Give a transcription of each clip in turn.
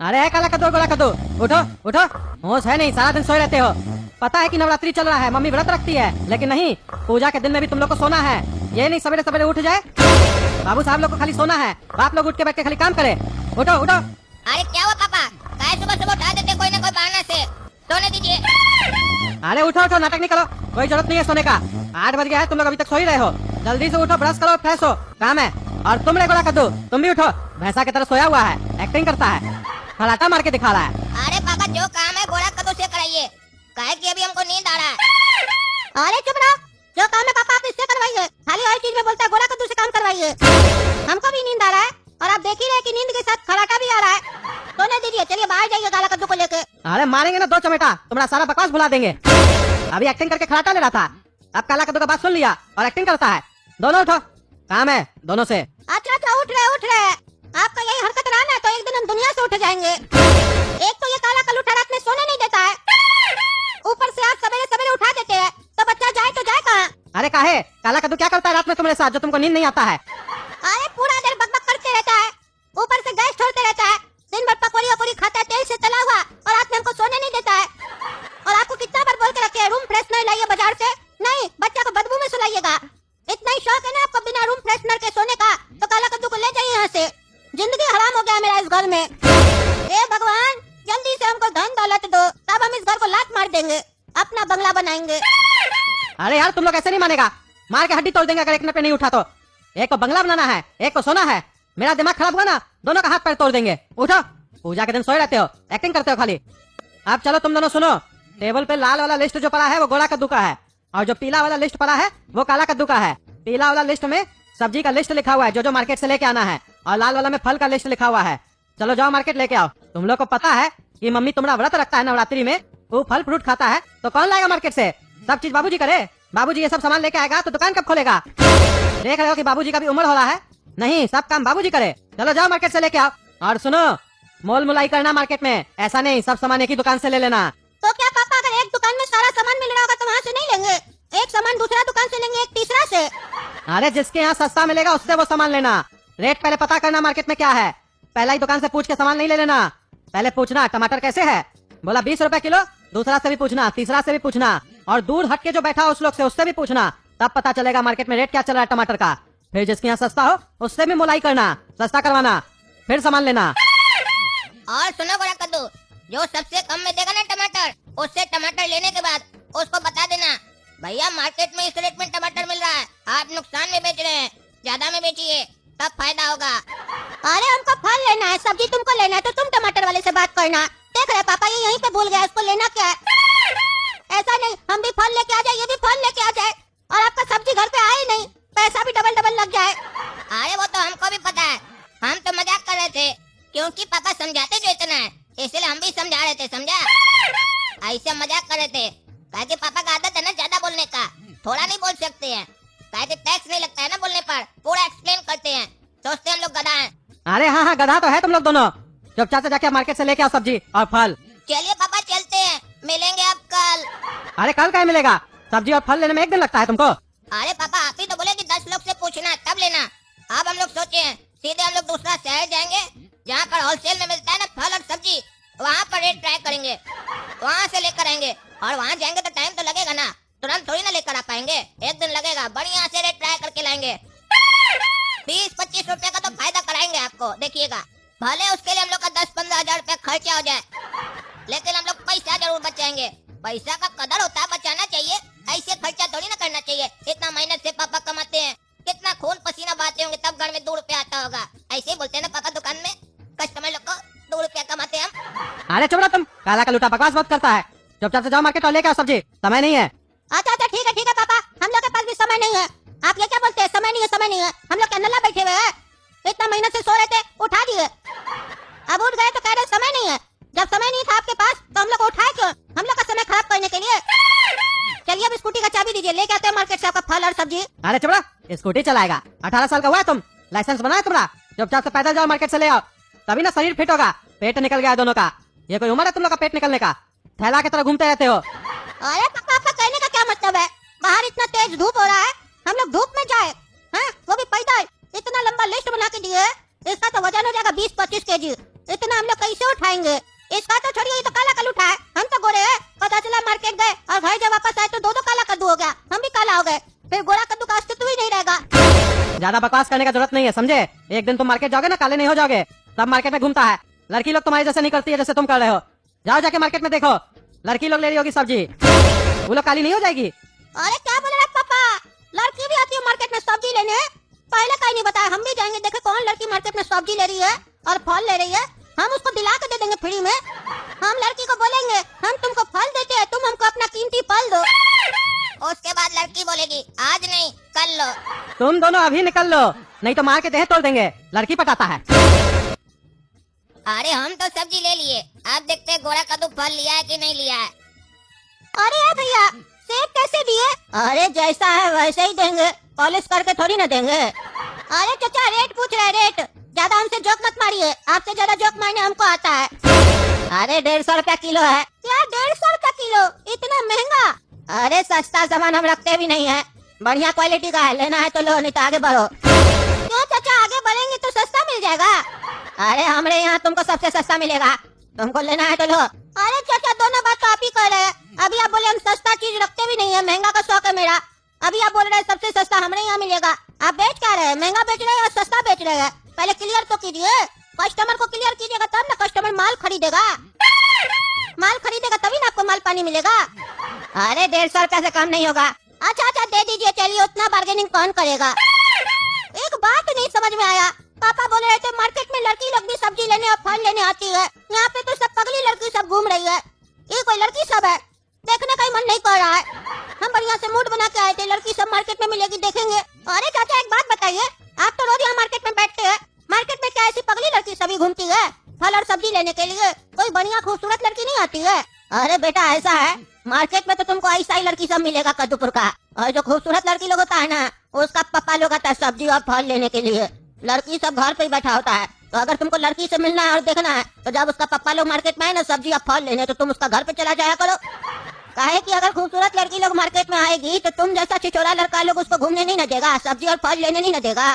अरे काला कद्दू गोला कद्दू, उठो उठो, होश है नहीं, सारा दिन सोए रहते हो। पता है कि नवरात्रि चल रहा है, मम्मी व्रत रखती है, लेकिन नहीं, पूजा के दिन में भी तुम लोग को सोना है। ये नहीं सवेरे सवेरे उठ जाए, बाबू साहब लोग को खाली सोना है, बाप लोग उठ के बैठ के खाली काम करे। उठो उठो। अरे क्या हुआ पापा, काहे सुबह सुबह उठा देते कोई ना कोई बहाना से, सोने दीजिए। अरे उठो उठो, नाटक नहीं करो, कोई जरूरत नहीं है सोने का। 8 बज गया है, तुम लोग अभी तक सो ही रहे हो। जल्दी से उठो, ब्रश करो, फ्रेश हो, काम है। और तुम रे गोला कद्दू, तुम भी उठो, भैंसा की तरह सोया हुआ है, एक्टिंग करता है, खराटा मार के दिखा रहा है। अरे पापा जो काम है गोला कद्दू से कराइए, काहे कि अभी हमको नींद आ रहा है। अरे चुप रहो, जो काम है पापा आप इससे करवाइए, खाली हर चीज में बोलता है गोला कद्दू से काम करवाइए। हमको भी नींद आ रहा है और आप देख ही रहे कि नींद के साथ खराटा भी आ रहा है। सोने दीजिए, चलिए बाहर जाइए गोला कद्दू को लेके। अरे मारेंगे ना दो चमेटा, तुम्हारा सारा बकवास भुला देंगे। अभी एक्टिंग करके खराटा ले रहा था, अब काला कद्दू का बात सुन लिया और एक्टिंग करता है। दोनों उठो, काम है दोनों से। अच्छा अच्छा, उठ रहे। आपका यही हरकत रहा ना तो एक दिन हम दुनिया से उठ जाएंगे। एक तो ये काला कल्लूठा रात में सोने नहीं देता है, ऊपर से आप सवेरे सवेरे उठा देते हैं, तो बच्चा जाए तो जाए कहाँ? अरे काहे, काला कद्दू क्या करता है रात में तुम्हारे साथ जो तुमको नींद नहीं आता है? अरे पूरा दिन बकबक करते रहता है, ऊपर से गैस छोड़ते रहता है, दिन भर पकौड़ी खाता है तेल से तला हुआ, और रात में हमको सोने नहीं देता है। और आपको कितना बार बोल के रखे हैं रूम फ्रेशनर लाइए बाजार से, नहीं बच्चा को बदबू में सुलाइएगा। इतना ही शौक है ना आपको बिना रूम फ्रेशनर के सोने का, तो काला कद्दू को ले जाइए यहाँ से। जिंदगी हराम हो गया मेरा इस घर में। हे भगवान, जल्दी से हमको धन दौलत दो, तब हम इस घर को लात मार देंगे, अपना बंगला बनाएंगे। अरे यार तुम लोग ऐसे नहीं मानेगा, मार के हड्डी तोड़ देंगे अगर एक मिनट पे नहीं उठा तो। एक को बंगला बनाना है, एक को सोना है, मेरा दिमाग खराब हुआ ना, दोनों का हाथ पैर तोड़ देंगे। उठो, पूजा के दिन सोए रहते हो, एक्टिंग करते हो खाली। अब चलो तुम दोनों सुनो, टेबल पे लाल वाला लिस्ट जो पड़ा है वो गोला कद्दू का है, और जो पीला वाला लिस्ट पड़ा है वो काला कद्दू का है। पीला वाला लिस्ट में सब्जी का लिस्ट लिखा हुआ है जो जो मार्केट से लेके आना है, और लाल वाला में फल का लिस्ट लिखा हुआ है। चलो जाओ मार्केट लेके आओ। तुम लोग को पता है कि मम्मी तुम्हारा व्रत रखता है नवरात्रि में, वो फल फ्रूट खाता है, तो कौन लाएगा मार्केट से? सब चीज बाबूजी करे, बाबूजी ये सब सामान लेके आएगा तो दुकान कब खोलेगा? देख रहे हो कि बाबूजी का भी उम्र हो रहा है, नहीं सब काम बाबूजी करे। चलो जाओ मार्केट से लेके आओ। और सुनो, मोल मुलाई करना मार्केट में, ऐसा नहीं सब सामान एक ही दुकान से ले लेना। तो क्या पापा अगर एक दुकान में सारा सामान मिल रहा होगा तो वहाँ से नहीं लेंगे? एक सामान दूसरा दुकान से लेंगे, एक तीसरा से। अरे जिसके यहाँ सस्ता मिलेगा उससे वो सामान लेना। रेट पहले पता करना मार्केट में क्या है, पहला ही दुकान से पूछ के सामान नहीं ले लेना। पहले पूछना टमाटर कैसे है, बोला 20 रुपए किलो, दूसरा से भी पूछना, तीसरा से भी पूछना, और दूर हट के जो बैठा हो उस लोग से उससे भी पूछना, तब पता चलेगा मार्केट में रेट क्या चल रहा है टमाटर का। फिर जिसके यहाँ सस्ता हो उससे भी मुलाई करना, सस्ता करवाना, फिर सामान लेना। और सुनो गोला कद्दू, जो सबसे कम में देगा ना टमाटर, उससे टमाटर लेने के बाद उसको बता देना, भैया मार्केट में इस रेट में टमाटर मिल रहा है, आप नुकसान में बेच रहे हैं, ज्यादा में बेचिए तब फायदा होगा। अरे हमको फल लेना है, सब्जी तुमको लेना है, तो तुम टमाटर वाले से बात करना। देख रहे पापा ये यहीं पे भूल गया, उसको लेना क्या है। ऐसा नहीं हम भी फल लेके आ जाए, ये भी फल लेके आ जाए, और आपका सब्जी घर पे आए नहीं, पैसा भी डबल डबल लग जाए। अरे वो तो हमको भी पता है, हम तो मजाक कर रहे थे, क्योंकि पापा समझाते जो इतना है, इसलिए हम भी समझा रहे थे, समझा। ऐसे मजाक कर रहे थे, कहा कि पापा का आदत है ना ज्यादा बोलने का, थोड़ा नहीं बोल सकते हैं, कहा कि टैक्स नहीं लगता है ना बोलने पर, पूरा एक्सप्लेन करते हैं, सोचते हैं हम लोग गधा हैं। अरे हाँ हाँ गधा तो है तुम लोग दोनों। चुपचाप से जाके मार्केट से लेके आओ सब्जी और फल। चलिए पापा चलते हैं, मिलेंगे अब कल। अरे कल क्या मिलेगा, सब्जी और फल लेने में एक दिन लगता है तुमको। अरे पापा आप ही तो बोले कि 10 लोग से पूछना तब लेना। अब हम लोग सोचे हैं सीधे हम लोग दूसरा शहर जाएंगे जहाँ पर होलसेल में मिलता है ना फल और सब्जी, वहाँ पर रेट ट्राई करेंगे, वहाँ से लेकर आएंगे। और वहाँ जाएंगे तो टाइम तो लगेगा ना, तुरंत थोड़ी ना लेकर आ पाएंगे, एक दिन लगेगा, बढ़िया से रेट ट्राई करके लाएंगे। 20-25 रुपए का तो फायदा कराएंगे आपको, देखिएगा। भले उसके लिए हम लोग का 10-15 हजार रुपया खर्चा हो जाए, लेकिन हम लोग पैसा जरूर बचाएंगे। पैसा का कदर होता है, बचाना चाहिए, ऐसे खर्चा थोड़ी ना करना चाहिए। इतना मेहनत से पापा कमाते हैं, कितना खून पसीना बहाते होंगे तब घर में 2 रुपया आता होगा। ऐसे ही बोलते हैं ना पापा दुकान में, कस्टमर लोग को 2 रुपया कमाते हैं हम। अरे चुप रहो तुम, काला कलूटा बकवास बहुत करता है। चुपचाप से जाओ मार्केट और लेके आओ सब्जी, समय नहीं है। अच्छा अच्छा ठीक है पापा, हम लोग के पास भी समय नहीं है। आप ये क्या बोलते हैं, समय नहीं है, समय नहीं है, हम लोग क्या नल्ला बैठे हुए हैं? इतना मेहनत से सो रहे थे, उठा दिए, अब उठ गए तो कह रहे समय नहीं है। जब समय नहीं था आपके पास तो हम लोग को उठाए क्यों, हम लोग का समय खराब करने के लिए? चलिए अब स्कूटी का चाबी दीजिए, लेके आते हैं मार्केट से आपका फल और सब्जी। अरे चुप रहो, स्कूटी चलाएगा, 18 साल का हुआ है तुम, लाइसेंस बना है तुम्हारा? चुपचाप से पैदल जाओ मार्केट से ले आओ, तभी ना शरीर फिट होगा। पेट निकल गया दोनों का, ये कोई उम्र है तुम लोग का पेट निकलने का? थैला की तरह घूमते रहते हो। अरे पापा आपका कहने का क्या मतलब है, बाहर इतना तेज धूप हो रहा है, हम लोग धूप में जाए हैं, वो भी पैदल? इतना लंबा लिस्ट बना के दिए, इसका तो वजन हो जाएगा 20-25 केजी, इतना हम लोग कैसे उठाएंगे? इसका तो छोड़िए, ये तो काला कल उठा है, हम तो गोरे हैं। पता चला मार्केट गए और घर जब वापस आए तो दो काला कद्दू हो गया, हम भी काला हो गए, फिर गोरा कद्दू का अस्तित्व ही नहीं रहेगा। ज्यादा बकवास करने का जरूरत नहीं है, समझे? एक दिन तुम मार्केट जाओगे ना, काले नहीं हो जाओगे। सब मार्केट में घूमता है, लड़की लोग तुम्हारे जैसे नहीं करती है जैसे तुम कर रहे हो। जाओ जाके मार्केट में देखो, लड़की लोग ले रही होगी सब्जी, वो लोग काली नहीं हो जाएगी। अरे क्या बोल रहे पापा, लड़की भी आती है मार्केट में सब्जी लेने? पहले कहीं नहीं बताया, हम भी जाएंगे देखे कौन लड़की मार्केट में सब्जी ले रही है और फल ले रही है, हम उसको दिला के दे देंगे फ्री में। हम लड़की को बोलेंगे हम तुमको फल देते हैं, तुम हमको अपना कीमती फल दो। उसके बाद लड़की बोलेगी आज नहीं कल लो। तुम दोनों अभी निकल लो, नहीं तो मार के देह तोड़ देंगे। लड़की पटाता है। अरे हम तो सब्जी ले लिए, अब देखते हैं गोरा कद्दू फल लिया है कि नहीं लिया है। अरे भैया सेब कैसे दिए? अरे जैसा है वैसे ही देंगे, पॉलिश करके थोड़ी ना देंगे। अरे चाचा रेट पूछ रहे, रेट ज्यादा हमसे जोक मत मारिए, आपसे ज्यादा जोक मारने हमको आता है। अरे 150 रुपया किलो है। क्या 150 रुपया किलो, इतना महंगा? अरे सस्ता सामान हम रखते भी नहीं है, बढ़िया क्वालिटी का है, लेना है तो लो नहीं तो आगे बढ़ो। क्यों चाचा, आगे बढ़ेंगे तो सस्ता मिल जाएगा? अरे हमारे यहाँ तुमको सबसे सस्ता मिलेगा, तुमको लेना है तो लो। अरे चाचा दोनों बात तो आप ही कह रहे हैं, अभी आप बोले हम सस्ता चीज रखते भी नहीं है, महंगा का शौक है मेरा, अभी आप बोल रहे हैं सबसे सस्ता हमारे यहाँ मिलेगा। आप बेच क्या रहे हैं, महंगा बेच रहे हैं और सस्ता बेच रहे हैं? पहले क्लियर तो कीजिए, कस्टमर को क्लियर कीजिएगा तब ना कस्टमर माल खरीदेगा, माल खरीदेगा तभी ना आपको माल पानी मिलेगा। अरे 150 रुपया से कम नहीं होगा। अच्छा अच्छा दे दीजिए, चलिए उतना बार्गेनिंग कौन करेगा। एक बात नहीं समझ में आया, पापा बोल रहे थे मार्केट में लड़की लोग भी सब्जी लेने और फल लेने आती है, यहाँ पे तो सब पगली लड़की सब घूम रही है, ये कोई लड़की सब है? देखने का ही मन नहीं कर रहा है। हम बढ़िया से मूड बना के आए थे, लड़की सब मार्केट में मिलेगी देखेंगे। अरे चाचा एक बात बताइए, आप तो रोज यहाँ मार्केट में बैठते हैं, मार्केट में क्या ऐसी पगली लड़की सभी घूमती है फल और सब्जी लेने के लिए? कोई बढ़िया खूबसूरत लड़की नहीं आती है? अरे बेटा ऐसा है, मार्केट में तो तुमको ऐसा ही लड़की सब मिलेगा कद्दूपुर का, और जो खूबसूरत लड़की लोग होता है ना, उसका पप्पा लोग आता है सब्जी और फल लेने के लिए, लड़की सब घर पे ही बैठा होता है। तो अगर तुमको लड़की से मिलना है और देखना है तो जब उसका पप्पा लोग मार्केट में आए ना सब्जी और फल लेने, तो तुम उसका घर पे चला जाया करो। काहे कि अगर खूबसूरत लड़की लोग मार्केट में आएगी तो तुम जैसा छिछोरा लड़का लोग उसको घूमने नहीं न देगा, सब्जी और फल लेने नहीं न देगा।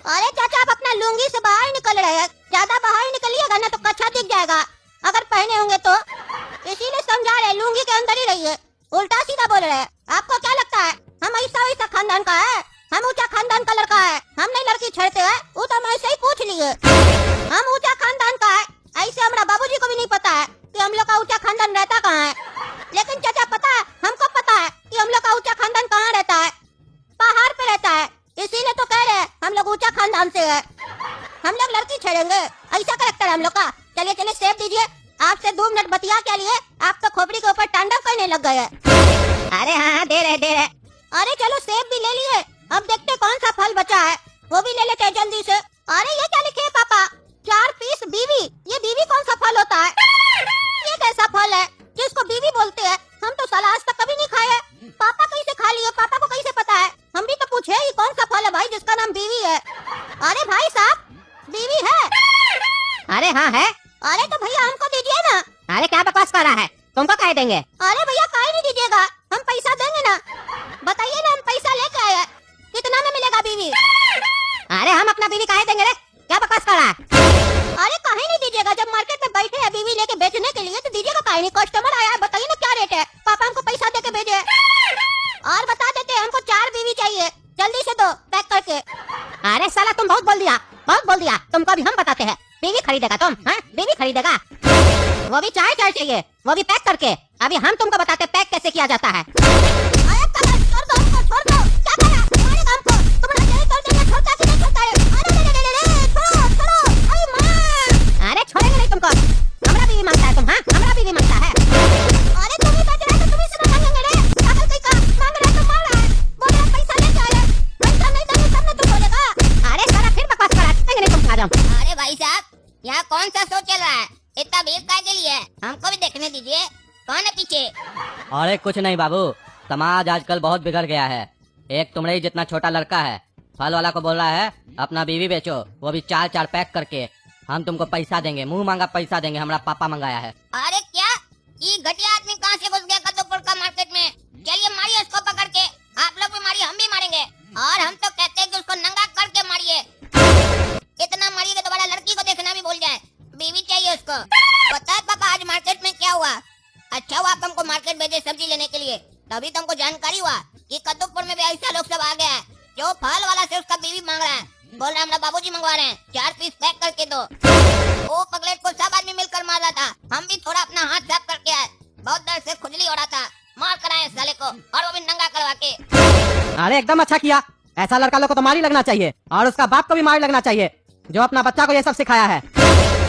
अरे चाचा आप अपना लुंगी से बाहर निकल रहे हैं, ज्यादा बाहर निकलिएगा ना तो कच्छा दिख जाएगा अगर पहने होंगे तो, इसीलिए समझा रहे लुंगी के अंदर ही रहिए। उल्टा सीधा बोल रहे हैं, आपको क्या लगता है हम ऐसा खानदान का है? हम ऊंचा खानदान का लड़का है, हम नहीं लड़की छेड़ते हैं, वो तो हम ऐसे ही पूछ लिए। हम ऊंचा खानदान का है, ऐसे हमारा बाबूजी को भी नहीं पता है कि हम लोग का ऊंचा खानदान रहता कहाँ है। लेकिन चाचा पता है, हमको पता है कि हम लोग का ऊंचा खानदान कहाँ रहता है, पहाड़ पे रहता है, इसीलिए तो कह रहे हैं हम लोग ऊंचा खानदान से है। हम लोग लड़की छेड़ेंगे, ऐसा करेक्टर है हम लोग का। चलिए चलिए सेब दीजिए, आपसे 2 मिनट बतिया क्या लिए, आप तो खोपड़ी के ऊपर तांडव करने लग गए। अरे हाँ दे रहे। अरे चलो सेब भी ले लिए, अब देखते कौन सा फल बचा है, वो भी ले लेते हैं जल्दी से। अरे ये क्या लिखे है पापा, 4 पीस बीवी, ये बीवी कौन सा फल होता है? ये कैसा फल है जिसको बीवी बोलते हैं? हम तो साला आज तक कभी नहीं खाए। पापा कैसे खा लिए, पापा को कैसे पता है? हम भी तो पूछे ये कौन सा फल है भाई जिसका नाम बीवी है? अरे भाई साहब बीवी है? अरे हाँ है। अरे तो भैया हमको दीजिए ना। अरे क्या बकवास कर रहा है, तुमको कह देंगे। अरे भैया काहे नहीं दीजिएगा, हम पैसा देंगे ना, बताइए ना, हम पैसा लेके आए, कितना में मिलेगा बीवी? अरे हम अपना बीवी काहे देंगे रे, क्या बकवास कर रहा है? अरे काहे नहीं दीजिएगा, जब मार्केट में बैठे हैं बीवी लेके बेचने के लिए तो दीजिएगा काहे नहीं? कस्टमर आया है, बताइए ना क्या रेट है, पापा हमको पैसा दे के भेजे और बता देते हमको 4 बीवी चाहिए, जल्दी से दो पैक करके। अरे साला तुम बहुत बोल दिया, तुमको अभी हम बताते हैं। बीवी खरीदेगा तुम? हाँ बीवी खरीदेगा, वो भी 4 चाहिए, वो भी पैक करके। अभी हम तुमको बताते पैक कैसे किया जाता है। छोड़ दो, क्या कर रहा है? मारेगा हमको, तुम्हारा जेल कर देंगे, छोड़ता कि नहीं छोड़ता है? अरे छोड़ो, अरे मां, अरे छोड़ेंगे नहीं तुमको, हमारा बीवी मांगता है तुम? हाँ हमारा बीवी मांगता है। अरे तुम ही बच रहे तो तुम ही से मांगेंगे रे, पागल कहीं का, मांग रहा तो मार रहा है, बोल रहा पैसा लेके आए, पैसा नहीं देंगे तब ना तुम बोलेगा। अरे सारा फिर बकवास कर रहा है, देंगे नहीं तुम, खा जाओ। अरे भाई साहब यहाँ कौन सा शो चल रहा है, इतना भीड़ काय के लिए? हमको भी देखने दीजिए, कौन है पीछे? अरे कुछ नहीं बाबू, समाज आजकल बहुत बिगड़ गया है। एक तुमरे ही जितना छोटा लड़का है, फल वाला को बोल रहा है अपना बीवी बेचो, वो भी 4 पैक करके, हम तुमको पैसा देंगे, मुंह मांगा पैसा देंगे, हमारा पापा मंगाया है। अरे क्या ये घटिया आदमी कहाँ से घुस गया कद्दूपुर का मार्केट में? चलिए मारिए उसको पकड़ के, आप लोग भी मारिए, हम भी मारेंगे, और हम तो कहते हैं कि उसको नंगा करके मारिए, इतना मारिए कि दोबारा लड़की को देखना भी भूल जाए। चाहिए उसको। पता है पापा आज मार्केट में क्या हुआ? अच्छा हुआ आप हमको मार्केट भेजे सब्जी लेने के लिए, तभी तुमको जानकारी हुआ कि कद्दूपुर में भी ऐसा लोग सब आ गया है जो फल वाला से उसका बीवी मांग रहा है। बोल रहा है हमरा बाबूजी मंगवा रहे हैं, 4 पीस पैक करके दो। वो पगलेट को सब आदमी मिलकर मार रहा था, हम भी थोड़ा अपना हाथ साफ करके आए। बहुत दर्द से खुजली हो रहा था, मार कराए साले को, और वो भी नंगा करवा के। अरे एकदम अच्छा किया, ऐसा लड़का लोग को तो मार ही लगना चाहिए और उसका बाप को भी मार लगना चाहिए जो अपना बच्चा को ये सब सिखाया है।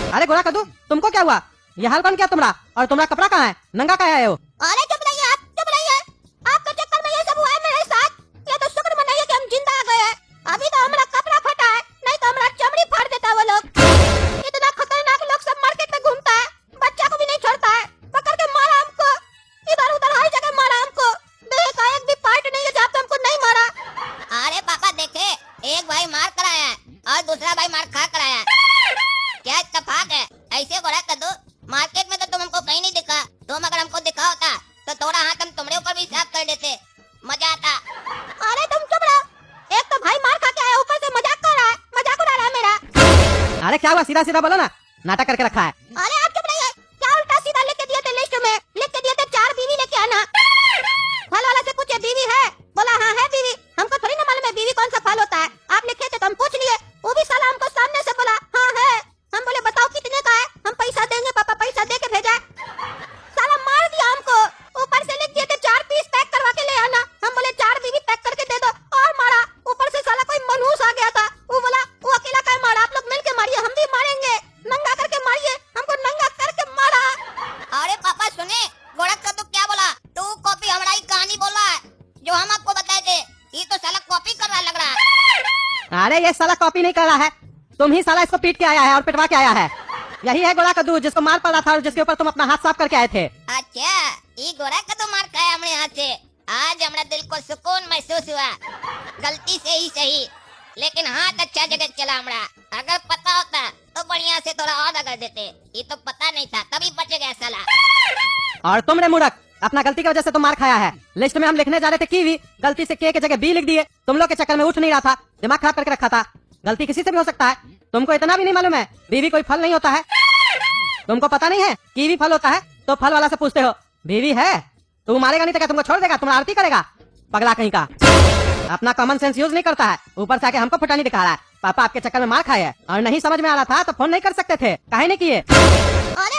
अरे गोरा कद्दू, तुमको क्या हुआ? ये हाल बन गया तुम्हारा, और तुम्हारा कपड़ा कहाँ है? नंगा कहाँ है? अरे चुप रहिए आप, चुप रहिए। आपके चक्कर में ये सब हुआ है मेरे साथ। ये तो शुक्र मनाइए कि हम जिंदा आ गए हैं। अभी तो हमारा कपड़ा फटा है, नहीं तो हमारा चमड़ी फाड़ देता वो लोग। इतना खतरनाक लोग सब मार्केट में घूमता है, बच्चा को भी नहीं छोड़ता है। पकड़ के मारा हमको, इधर उधर हर जगह मारा हमको। देह का एक भी पार्ट नहीं है जहाँ पे हमको नहीं मारा। अरे पापा देखे, एक भाई मार कराया है और दूसरा भाई मार खा कराया है। क्या इत्तेफाक है? ऐसे गोरा कद्दू, मार्केट में तो तुम हमको कहीं नहीं दिखा। तुम अगर हमको दिखा होता तो थोड़ा हाथ हम तुम्हारे ऊपर भी साफ कर देते, मजा आता। अरे तुम चुप रहो, एक तो भाई मार खा के आया, ऊपर से मजाक कर रहा है, मजाक उड़ा रहा है मेरा। अरे क्या हुआ? सीधा सीधा बोलो ना, नाटक करके रखा है। अरे आप चुप रहिए, क्या उल्टा सीधा लिख के दिए थे लिस्ट में? लिख के दिए थे 4 बीवी लेके आना। फल वाला से पूछे बीवी है, बोला हाँ है बीवी। हमको थोड़ी ना मालूम है बीवी कौन सा फल होता है, आप लिखे थे तो हम पूछ लिए। वो भी साला हमको सामने से बोला हाँ है। हम बोले बताओ कितने का है? हम पैसा देंगे पापा, पैसा दे के भेजा। साला मार दिया हमको, ऊपर से लिख दिए थे 4 पीस पैक करवा के ले आना। हम बोले 4 बीवी पैक करके दे दो, और मारा। ऊपर से साला कोई मनहूस आ गया था, वो बोला वो अकेला का मारा, आप लोग मिलके मारिए, हम भी मारेंगे, नंगा करके मारिए। हमको नंगा करके मारा। अरे पापा सुने, गोरा कद्दू क्या बोला? तू कॉपी हमारा ही कहानी बोल रहा है जो हम आपको बताए थे। ये तो साला कॉपी कर रहा लग रहा है। अरे ये साला कॉपी नहीं कर रहा है, तुम ही साला इसको पीट के आया है और पिटवा के आया है। यही है गोरा कद्दू जिसको मार पड़ा था और जिसके ऊपर तुम अपना हाथ साफ करके आए थे। अच्छा, ये गोरा कद्दू मार खाया हमने हाथ से। आज हमारा दिल को सुकून महसूस हुआ, गलती से ही सही, लेकिन हाथ अच्छा जगह चला हमारा। अगर पता होता तो बढ़िया से थोड़ा और रगड़ देते, ये तो पता नहीं था तभी बच गया साला। और तुम रे मूर्ख, अपना गलती की वजह से तुम मार खाया है। लिस्ट में हम लिखने जा रहे थे कीवी, गलती से के जगह बी लिख दिए। तुम लोग के चक्कर में उठ नहीं रहा था, दिमाग खराब करके रखा था। गलती किसी से भी हो सकता है, तुमको इतना भी नहीं मालूम है बीवी कोई फल नहीं होता है? तुमको पता नहीं है कीवी फल होता है? तो फल वाला से पूछते हो बीवी है? तू मारेगा नहीं तो क्या तुमको छोड़ देगा? तुम्हारा आरती करेगा? पगला कहीं का, अपना कॉमन सेंस यूज नहीं करता है, ऊपर से आके हमको फटानी दिखा रहा है। पापा आपके चक्कर में मार खाए है और नहीं समझ में आ रहा था तो फोन नहीं कर सकते थे, काहे नहीं किए? अरे